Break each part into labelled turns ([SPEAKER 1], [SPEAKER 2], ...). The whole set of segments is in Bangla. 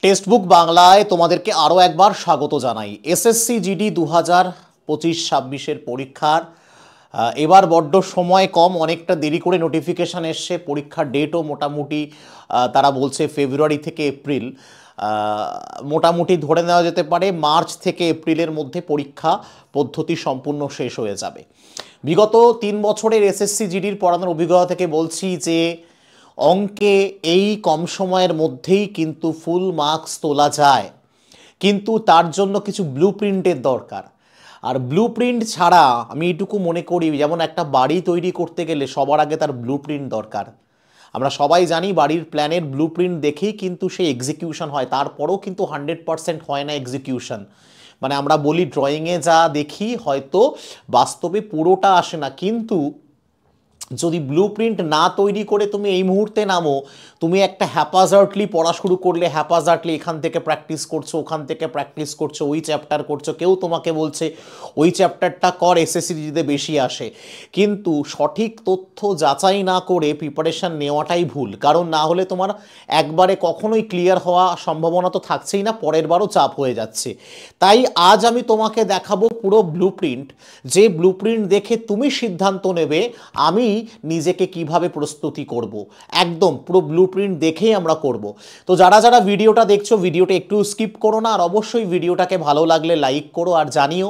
[SPEAKER 1] টেক্সটবুক বাংলায় তোমাদেরকে আরও একবার স্বাগত জানাই। এসএসসি জিডি 2025-26 পরীক্ষার এবার বড্ড সময় কম, অনেকটা দেরি করে নোটিফিকেশান এসছে। পরীক্ষার ডেটও মোটামুটি তারা বলছে ফেব্রুয়ারি থেকে এপ্রিল, মোটামুটি ধরে নেওয়া যেতে পারে মার্চ থেকে এপ্রিলের মধ্যে পরীক্ষা পদ্ধতি সম্পূর্ণ শেষ হয়ে যাবে। বিগত 3 বছরের এসএসসি জিডির পড়ানোর অভিজ্ঞতা থেকে বলছি যে অঙ্কে এই কম সময়ের মধ্যেই কিন্তু ফুল মার্কস তোলা যায়, কিন্তু তার জন্য কিছু ব্লু প্রিন্টের দরকার। আর ব্লু প্রিন্ট ছাড়া আমি এইটুকু মনে করি, যেমন একটা বাড়ি তৈরি করতে গেলে সবার আগে তার ব্লু প্রিন্ট দরকার। আমরা সবাই জানি বাড়ির প্ল্যানের ব্লু প্রিন্ট দেখেই কিন্তু সেই এক্সিকিউশন হয়, তারপরেও কিন্তু 100% হয় না এক্সিকিউশন। মানে আমরা বলি ড্রয়িংয়ে যা দেখি হয়তো বাস্তবে পুরোটা আসে না, কিন্তু যদি ব্লু প্রিন্ট না তৈরি করে তুমি এই মুহূর্তে নামো, তুমি একটা হ্যাপাজার্টলি পড়া শুরু করলে, হ্যাপাজার্টলি এখান থেকে প্র্যাকটিস করছো, ওখান থেকে প্র্যাকটিস করছো, ওই চ্যাপ্টার করছো, কেউ তোমাকে বলছে ওই চ্যাপ্টারটা কর, এসএসসিতে বেশি আসে, কিন্তু সঠিক তথ্য যাচাই না করে প্রিপারেশান নেওয়াটাই ভুল। কারণ না হলে তোমার একবারে কখনোই ক্লিয়ার হওয়া সম্ভাবনা তো থাকছেই না, পরের বারও চাপ হয়ে যাচ্ছে। তাই আজ আমি তোমাকে দেখাবো পুরো ব্লু প্রিন্ট, যে ব্লু প্রিন্ট দেখে তুমি সিদ্ধান্ত নেবে আমি নিজেকে কিভাবে প্রস্তুতি করব। একদম পুরো ব্লু প্রিন্ট দেখেই আমরা করব। তো যারা যারা ভিডিওটা দেখছো, ভিডিওটা একটু স্কিপ করো না, আর অবশ্যই ভিডিওটাকে ভালো লাগলে লাইক করো, আর জানিও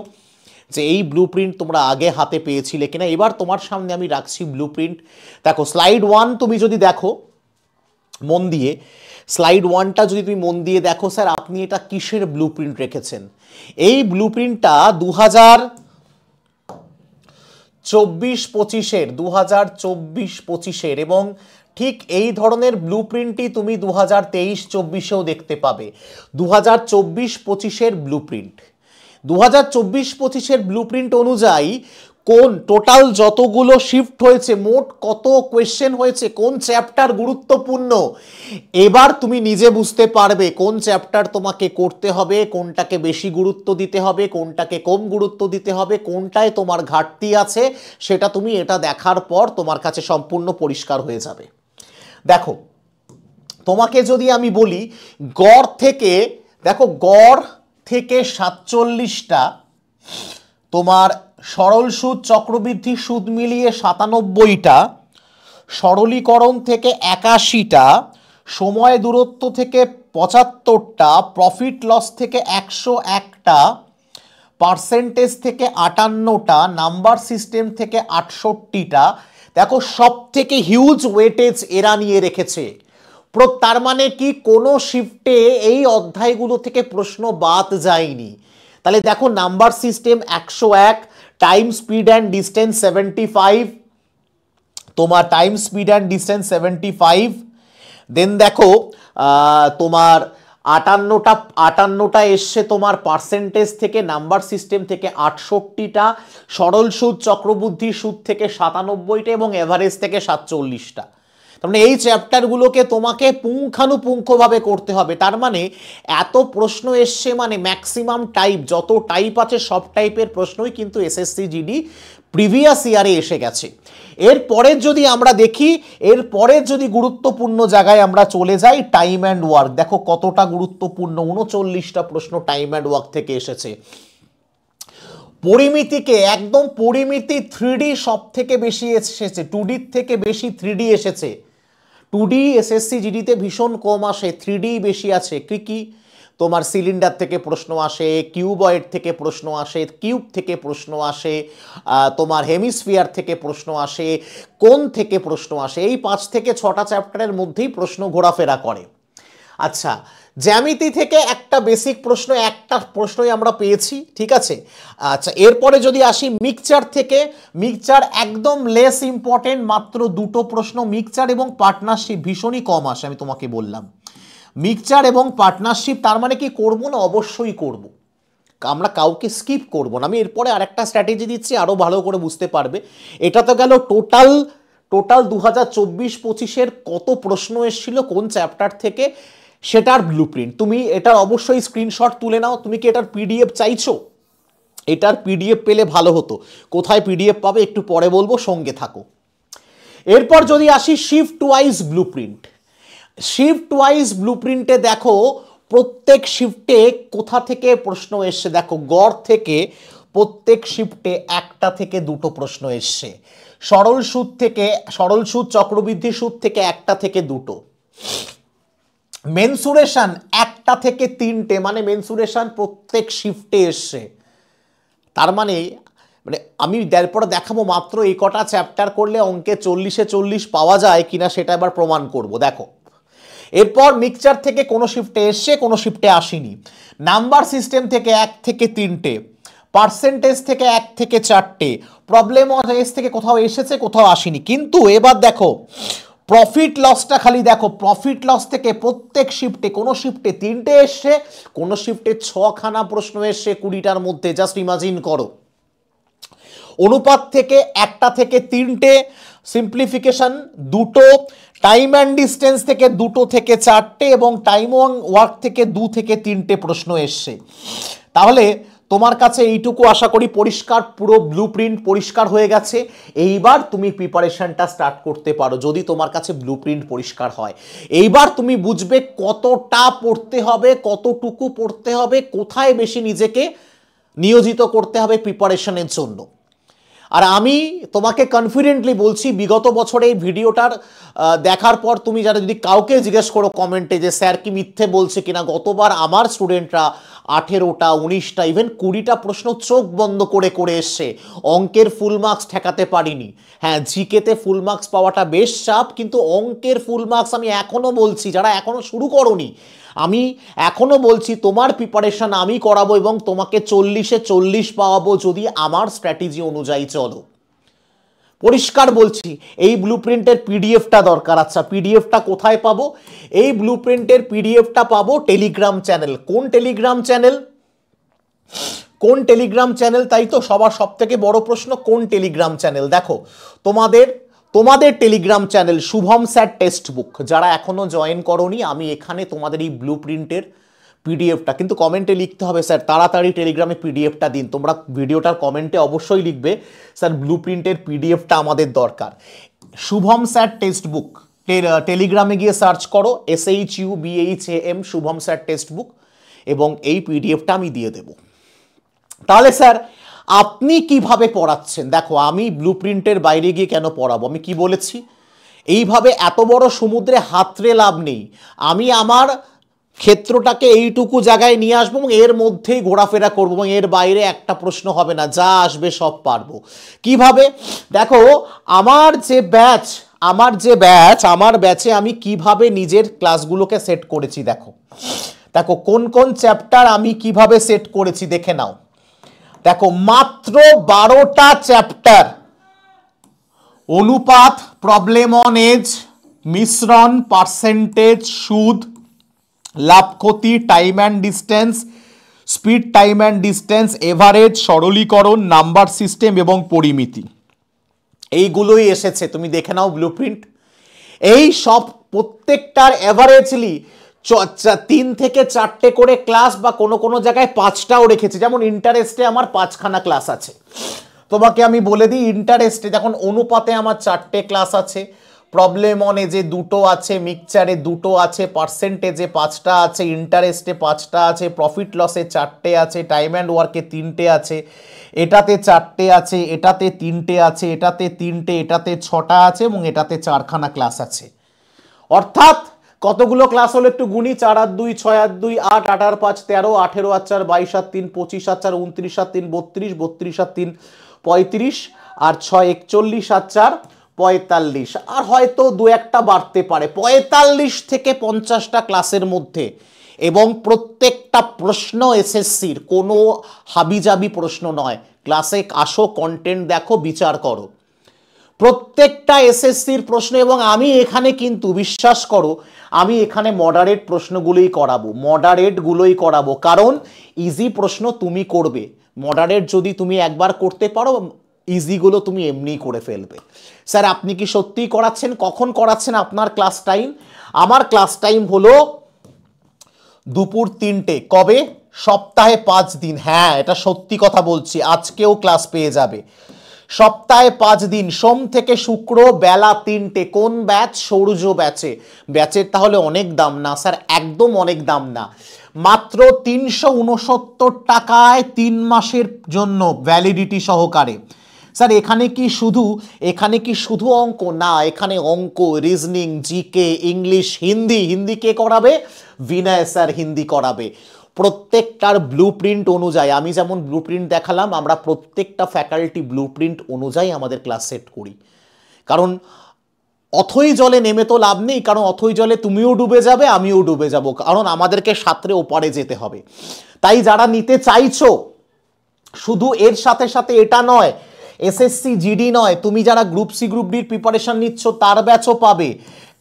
[SPEAKER 1] যে এই ব্লু প্রিন্ট তোমরা আগে হাতে পেয়েছিলে কিনা। এবার তোমার সামনে আমি রাখছি ব্লু প্রিন্ট। দেখো স্লাইড 1 তুমি যদি দেখো মন দিয়ে, স্লাইড 1টা যদি তুমি মন দিয়ে দেখো, স্যার আপনি এটা কিসের ব্লু প্রিন্ট রেখেছেন? এই ব্লু প্রিন্টটা 2024-25-এর এবং ঠিক এই ধরনের ব্লু প্রিন্টই তুমি 2023-24-এও দেখতে পাবে। 2024-25-এর ব্লু প্রিন্ট, 2024-25-এর ব্লু প্রিন্ট অনুযায়ী কোন টোটাল যতগুলো শিফট হয়েছে, মোট কত কোয়েশ্চেন হয়েছে, কোন চ্যাপ্টার গুরুত্বপূর্ণ, এবার তুমি নিজে বুঝতে পারবে কোন চ্যাপ্টার তোমাকে করতে হবে, কোনটাকে বেশি গুরুত্ব দিতে হবে, কোনটাকে কম গুরুত্ব দিতে হবে, কোনটায় তোমার ঘাটতি আছে, সেটা তুমি এটা দেখার পর তোমার কাছে সম্পূর্ণ পরিষ্কার হয়ে যাবে। দেখো তোমাকে যদি আমি বলি গড় থেকে, দেখো গড় থেকে 47টা, তোমার সরল সুদ চক্রবৃদ্ধি সুদ মিলিয়ে 97টা, সরলীকরণ থেকে 81টা, সময় দূরত্ব থেকে 75টা, প্রফিট লস থেকে 101টা, পার্সেন্টেজ থেকে 58টা, নাম্বার সিস্টেম থেকে 68টা। দেখো সব থেকে হিউজ ওয়েটেজ এরা নিয়ে রেখেছে। তার মানে কি কোনো শিফটে এই অধ্যায়গুলো থেকে প্রশ্ন বাদ যায়নি। তাহলে দেখো number system 101, time speed and distance 75, তোমার টাইম স্পিড অ্যান্ড ডিস্টেন্স 75। দেন দেখো তোমার 58টা এসছে তোমার পার্সেন্টেজ থেকে, নাম্বার সিস্টেম থেকে 68টা, সরল সুদ চক্রবৃদ্ধি সুদ থেকে 97টা এবং এভারেজ থেকে 47টা। তার মানে এই চ্যাপ্টারগুলোকে তোমাকে পুঙ্খানুপুঙ্খভাবে করতে হবে। তার মানে এত প্রশ্ন এসছে, মানে ম্যাক্সিমাম টাইপ, যত টাইপ আছে সব টাইপের প্রশ্নই কিন্তু এসএসসি জিডি প্রিভিয়াস ইয়ারে এসে গেছে। এরপরের যদি আমরা দেখি, এরপরের যদি গুরুত্বপূর্ণ জায়গায় আমরা চলে যাই, টাইম অ্যান্ড ওয়ার্ক। দেখো কতটা গুরুত্বপূর্ণ, 39টা প্রশ্ন টাইম অ্যান্ড ওয়ার্ক থেকে এসেছে। পরিমিতিকে একদম পরিমিতি 3D সব থেকে বেশি এসেছে, 2D থেকে বেশি 3D এসেছে। 2D এসএসসি জিডিতে ভীষণ কম আসে, 3D বেশি আছে। কি তোমার সিলিন্ডার থেকে প্রশ্ন আসে, কিউবয়েড থেকে প্রশ্ন আসে, কিউব থেকে প্রশ্ন আসে, তোমার হেমিস্ফিয়ার থেকে প্রশ্ন আসে, কোণ থেকে প্রশ্ন আসে। এই 5 থেকে 6টা চ্যাপ্টারের মধ্যেই প্রশ্ন ঘোরাফেরা করে। আচ্ছা, জ্যামিতি থেকে একটা বেসিক প্রশ্ন, একটা প্রশ্নই আমরা পেয়েছি, ঠিক আছে। আচ্ছা, এরপরে যদি আসি মিক্সচার থেকে, মিক্সচার একদম লেস ইম্পর্টেন্ট, মাত্র 2টো প্রশ্ন। মিক্সচার এবং পার্টনারশিপ ভীষণই কম আসে, আমি তোমাকে বললাম। মিক্সচার এবং পার্টনারশিপ, তার মানে কি করব না? অবশ্যই করব, আমরা কাউকে স্কিপ করব না। আমি এরপরে আরেকটা স্ট্র্যাটেজি দিচ্ছি, আরও ভালো করে বুঝতে পারবে। এটা তো গেল টোটাল 2024-25-এর কত প্রশ্ন এসেছিল কোন চ্যাপ্টার থেকে, সেটার ব্লু প্রিন্ট। তুমি এটার অবশ্যই স্ক্রিনশট তুলে নাও। তুমি কি এটার পিডিএফ চাইছো? এটার পিডিএফ পেলে ভালো হতো। কোথায় পিডিএফ পাবে একটু পরে বলবো, সঙ্গে থাকো। এরপর যদি আসি shift wise blue print, shift wise blue প্রিন্টে দেখো প্রত্যেক শিফটে কোথা থেকে প্রশ্ন এসছে দেখো, গড় থেকে প্রত্যেক শিফটে একটা থেকে দুটো প্রশ্ন এসছে, সরল সুদ থেকে, সরল সুদ চক্রবৃদ্ধি সুদ থেকে একটা থেকে দুটো, মেনসুরেশন একটা থেকে তিনটে, মানে মেনসুরেশন প্রত্যেক শিফটে এসছে। তার মানে মানে আমি পরে দেখাবো মাত্র এই কটা চ্যাপ্টার করলে অঙ্কে 40-এ 40 পাওয়া যায় কিনা সেটা এবার প্রমাণ করব। দেখো, এরপর মিক্সচার থেকে কোনো শিফটে এসছে, কোনো শিফটে আসেনি, নাম্বার সিস্টেম থেকে 1 থেকে 3টে, পার্সেন্টেজ থেকে 1 থেকে 4টে, প্রবলেম অফ এস থেকে কোথাও এসেছে কোথাও আসেনি। কিন্তু এবার দেখো প্রফিট লসটা খালি দেখো, প্রফিট লস থেকে প্রত্যেক শিফটে, কোনো শিফটে 3টে এসছে, কোনো শিফটে 6খানা প্রশ্ন এসছে 20টার মধ্যে, জাস্ট ইমাজিন করো। অনুপাত থেকে 1টা থেকে 3টে, সিম্পলিফিকেশন 2টো, টাইম অ্যান্ড ডিস্টেন্স থেকে 2টো থেকে 4টে এবং টাইম ওয়ার্ক থেকে 2 থেকে 3টে প্রশ্ন এসছে। তাহলে তোমার কাছে এইটুকু আশা করি পরিষ্কার, পুরো ব্লুপ্রিন্ট পরিষ্কার হয়ে গেছে। এইবার তুমি প্রিপারেশনটা স্টার্ট করতে পারো যদি তোমার কাছে ব্লুপ্রিন্ট পরিষ্কার হয়। এইবার তুমি বুঝবে কতটা পড়তে হবে, কতটুকু পড়তে হবে, কোথায় বেশি নিজেকে নিয়োজিত করতে হবে প্রিপারেশনের জন্য। আর আমি তোমাকে কনফিডেন্টলি বলছি, বিগত বছরে এই ভিডিওটার দেখার পর তুমি যারা যদি কাউকে জিজ্ঞেস করো কমেন্টে যে স্যার কি মিথ্যে বলছে কিনা, গতবার আমার স্টুডেন্টরা 18টা 19টা ইভেন 20টা প্রশ্ন চোখ বন্ধ করে করে এসছে, অঙ্কের ফুল মার্কস ঠেকাতে পারিনি। হ্যাঁ, জিকেতে ফুল মার্কস পাওয়াটা বেশ চাপ, কিন্তু অঙ্কের ফুল মার্কস আমি এখনও বলছি, যারা এখনও শুরু করোনি আমি এখনও বলছি তোমার প্রিপারেশন আমি করাবো এবং তোমাকে 40-এ 40 পাওয়াবো যদি আমার স্ট্র্যাটেজি অনুযায়ী চলো। পরিষ্কার বলছি, এই ব্লুপ্রিন্টের পিডিএফটা দরকার। আচ্ছা, পিডিএফটা কোথায় পাবো? এই ব্লুপ্রিন্টের পিডিএফটা পাবো টেলিগ্রাম চ্যানেল। কোন টেলিগ্রাম চ্যানেল? কোন টেলিগ্রাম চ্যানেল? তাই তো সবার সব থেকে বড় প্রশ্ন, কোন টেলিগ্রাম চ্যানেল? দেখো, তোমাদের Telegram channel Shubham sir text book, যারা এখনো জয়েন করোনি, আমি এখানে তোমাদের এই ব্লুপ্রিন্টের পিডিএফটা, কিন্তু কমেন্টে লিখতে হবে স্যার তাড়াতাড়ি টেলিগ্রামে পিডিএফটা দিন। তোমরা ভিডিওটার কমেন্টে অবশ্যই লিখবে স্যার ব্লুপ্রিন্টের পিডিএফটা আমাদের দরকার। শুভম স্যার টেক্সট বুক টেলিগ্রামে গিয়ে সার্চ করো, SHUBHAM Shubham sir text book, এবং এই পিডিএফটা আমি দিয়ে দেব। তাহলে স্যার আপনি কিভাবে পড়াচ্ছেন? দেখো, আমি ব্লুপ্রিন্টের বাইরে গিয়ে কেন পড়াবো? আমি কি বলেছি? এইভাবে এত বড় সমুদ্রে হাতড়ে লাভ নেই। আমি আমার ক্ষেত্রটাকে এইটুকু জায়গায় নিয়ে আসবো এবং এর মধ্যেই ঘোরাফেরা করবো এবং এর বাইরে একটা প্রশ্ন হবে না, যা আসবে সব পারবো। কিভাবে? দেখো, আমার ব্যাচে আমি কিভাবে নিজের ক্লাসগুলোকে সেট করেছি। দেখো কোন কোন চ্যাপ্টার আমি কিভাবে সেট করেছি দেখে নাও। দেখো, মাত্র 12টা চ্যাপ্টার, অনুপাত, প্রবলেম অন এজ, মিশ্রণ, পার্সেন্টেজ, সুদ, লাভ ক্ষতি, time and distance, speed, time and distance, average, সরলীকরণ, নাম্বার সিস্টেম এবং পরিমিতি, এইগুলোই এসেছে। তুমি দেখে নাও ব্লুপ্রিন্ট। এই সব প্রত্যেকটার এভারেজলি 3 থেকে 4টে করে ক্লাস, বা কোনো কোনো জায়গায় 5টাও রেখেছি। যেমন ইন্টারেস্টে আমার 5খানা ক্লাস আছে। তোমাকে আমি বলে দিই, ইন্টারেস্টে যখন অনুপাতে আমার 4টে ক্লাস আছে, প্রবলেম অনে যে 2টো আছে, মিক্সচারে 2টো আছে, পার্সেন্টেজে 5টা আছে, ইন্টারেস্টে 5টা আছে, প্রফিট লসে 4টে আছে, টাইম অ্যান্ড ওয়ার্কে 3টে আছে, এটাতে 4টে আছে, এটাতে 3টে আছে, এটাতে 3টে, এটাতে 6টা আছে এবং এটাতে 4খানা ক্লাস আছে। অর্থাৎ কতগুলো ক্লাস হলো একটু গুনি, 4 আর 2 6 আর 2 8, 8 আর 5 13, 18 আর 4 22 আর 3 25 আর 4 29 আর 3 32, 32 আর 3 35 আর 6 41 আর 4 45, আর হয়তো 2-1টা বাড়তে পারে, 45 থেকে 50টা ক্লাসের মধ্যে। এবং প্রত্যেকটা প্রশ্ন এসএসসির, কোনো হাবিজাবি প্রশ্ন নয়। ক্লাসে আসো, কন্টেন্ট দেখো, বিচার করো। প্রত্যেকটা এসএসসির প্রশ্ন, এবং আমি এখানে কিন্তু বিশ্বাস করো, আমি এখানে মডারেট প্রশ্নগুলোই করাবো, কারণ ইজি প্রশ্ন তুমি করবে। মডারেট যদি তুমি একবার করতে পারো, ইজিগুলো তুমি এমনিই করে ফেলবে। স্যার আপনি কি সত্যিই করাচ্ছেন? কখন করাচ্ছেন আপনার ক্লাস টাইম? আমার ক্লাস টাইম হলো দুপুর 3টে। কবে? সপ্তাহে 5 দিন। হ্যাঁ, এটা সত্যি কথা বলছি, আজকেও ক্লাস পেয়ে যাবে। সপ্তাহে 5 দিন, সোম থেকে শুক্র বেলা 3টে। কোন ব্যাচ? সৌর্য ব্যাচে। ব্যাচের তাহলে অনেক দাম না স্যার? একদম অনেক দাম না, মাত্র 369 টাকায় 3 মাসের জন্য ভ্যালিডিটি সহকারে। স্যার এখানে কি শুধু অঙ্ক? না, এখানে অঙ্ক, reasoning, GK, English, Hindi. Hindi কে করাবে? বিনয় স্যার হিন্দি করাবে। প্রত্যেকটার ব্লুপ্রিন্ট অনুযায়ী, আমি যেমন ব্লুপ্রিন্ট দেখালাম, আমরা প্রত্যেকটা ফ্যাকাল্টি ব্লুপ্রিন্ট অনুযায়ী আমাদের ক্লাস সেট করি। কারণ অথই জলে নেমে তো লাভ নেই, কারণ অথই জলে তুমিও ডুবে যাবে, আমিও ডুবে যাব, কারণ আমাদেরকে সাঁতরে ওপারে যেতে হবে। তাই যারা নিতে চাইছো, শুধু এর সাথে সাথে এটা নয়, এসএসসি জিডি নয়, তুমি যারা গ্রুপ সি গ্রুপ ডির প্রিপারেশন নিচ্ছ তার ব্যাচও পাবে,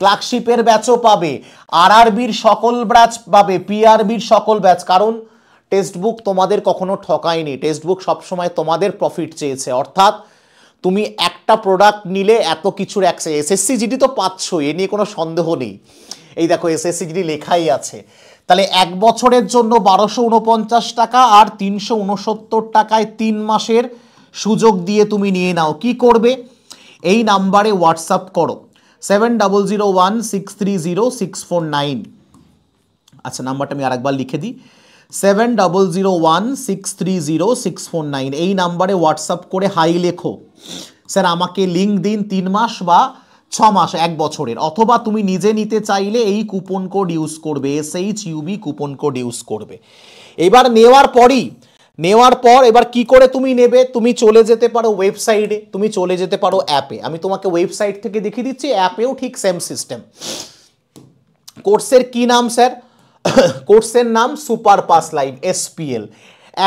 [SPEAKER 1] ক্লার্কশিপের ব্যাচও পাবে, আরআরবির সকল ব্যাচ পাবে, পিআরবির সকল ব্যাচ। কারণ টেক্সট বুক তোমাদের কখনো ঠকায়নি, টেক্সট বুক সবসময় তোমাদের প্রফিট চেয়েছে। অর্থাৎ তুমি একটা প্রোডাক্ট নিলে এত কিছুর অ্যাক্সেস, এসএসসি জিডি তো পাচ্ছ, এ নিয়ে কোনো সন্দেহ নেই। এই দেখো এসএসসি জিডি লেখাই আছে। তাহলে 1 বছরের জন্য 1249 টাকা আর 369 টাকায় 3 মাসের সুযোগ দিয়ে তুমি নিয়ে নাও। কি করবে? এই নাম্বারে হোয়াটসঅ্যাপ করো 7001630649। আচ্ছা, নাম্বারটা আমি আরেকবার লিখে দিই, 7001630649। এই নাম্বারে হোয়াটসঅ্যাপ করে হাই লেখো, স্যার আমাকে লিঙ্ক দিন 3 মাস বা 6 মাস 1 বছরের, অথবা তুমি নিজে নিতে চাইলে এই কুপন কোড ইউজ করবে, SHUB কুপন কোড ইউজ করবে। এবার নেওয়ার পর এবার কি করে তুমি নেবে? তুমি চলে যেতে পারো ওয়েবসাইটে, তুমি চলে যেতে পারো অ্যাপে। আমি তোমাকে ওয়েবসাইট থেকে দেখিয়ে দিচ্ছি, অ্যাপেও ঠিক সেম সিস্টেম। কোর্সের কি নাম স্যার? কোর্সের নাম সুপার পাস লাইভ, SPL।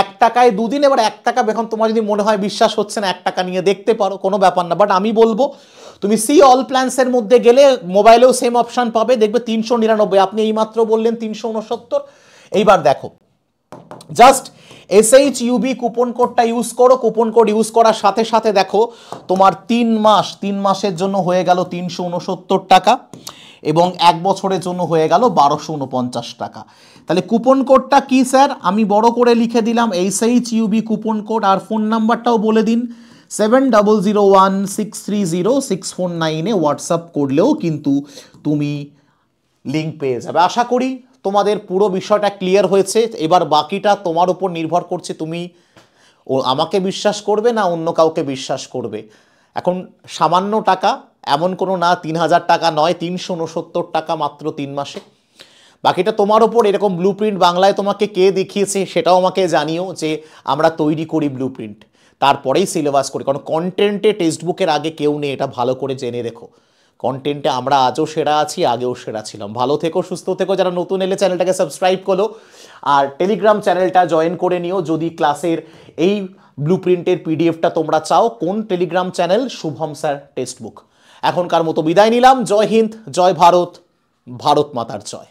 [SPEAKER 1] 1 টাকায় 2 দিন। এবার 1 টাকা, এখন তোমার যদি মনে হয় বিশ্বাস হচ্ছে না, 1 টাকা নিয়ে দেখতে পারো, কোনো ব্যাপার না। বাট আমি বলবো তুমি সি অল প্ল্যান্সের মধ্যে গেলে মোবাইলেও সেম অপশান পাবে, দেখবে 399। আপনি এইমাত্র বললেন 369। এইবার দেখো, জাস্ট SHUB কুপন কোডটা ইউজ করো। কুপন কোড ইউজ করার সাথে সাথে দেখো তোমার 3 মাসের জন্য হয়ে গেল 369 টাকা, এবং 1 বছরের জন্য হয়ে গেল 1249 টাকা। তাহলে কুপন কোডটা কি স্যার? আমি বড় করে লিখে দিলাম, SHUB কুপন কোড। আর ফোন নাম্বারটাও বলে দিন, 7001630649-এ হোয়াটসঅ্যাপ করলেও কিন্তু তুমি লিঙ্ক পেয়ে যাবে। আশা করি তোমাদের পুরো বিষয়টা ক্লিয়ার হয়েছে। এবার বাকিটা তোমার উপর নির্ভর করছে, তুমি আমাকে বিশ্বাস করবে না অন্য কাউকে বিশ্বাস করবে। এখন সামান্য টাকা, এমন কোনো না 3000 টাকা নয়, 369 টাকা মাত্র 3 মাসে। বাকিটা তোমার ওপর। এরকম ব্লুপ্রিন্ট বাংলায় তোমাকে কে দেখিয়েছে সেটাও আমাকে জানিও, যে আমরা তৈরি করি ব্লুপ্রিন্ট, তারপরেই সিলেবাস করি। কারণ কন্টেন্টে টেক্সট বুকের আগে কেউ নেই, এটা ভালো করে জেনে রেখো। কন্টেন্টে আমরা আজও সেরা আছি, আগেও সেরা ছিলাম। ভালো থেকো, সুস্থ থেকো। যারা নতুন এলে চ্যানেলটাকে সাবস্ক্রাইব করো, আর টেলিগ্রাম চ্যানেলটা জয়েন করে নিও যদি ক্লাসের এই ব্লুপ্রিন্টের পিডিএফটা তোমরা চাও। কোন Telegram channel? Shubham sir text book. এখনকার মতো বিদায় নিলাম। জয় হিন্দ, জয় ভারত, ভারত মাতার জয়।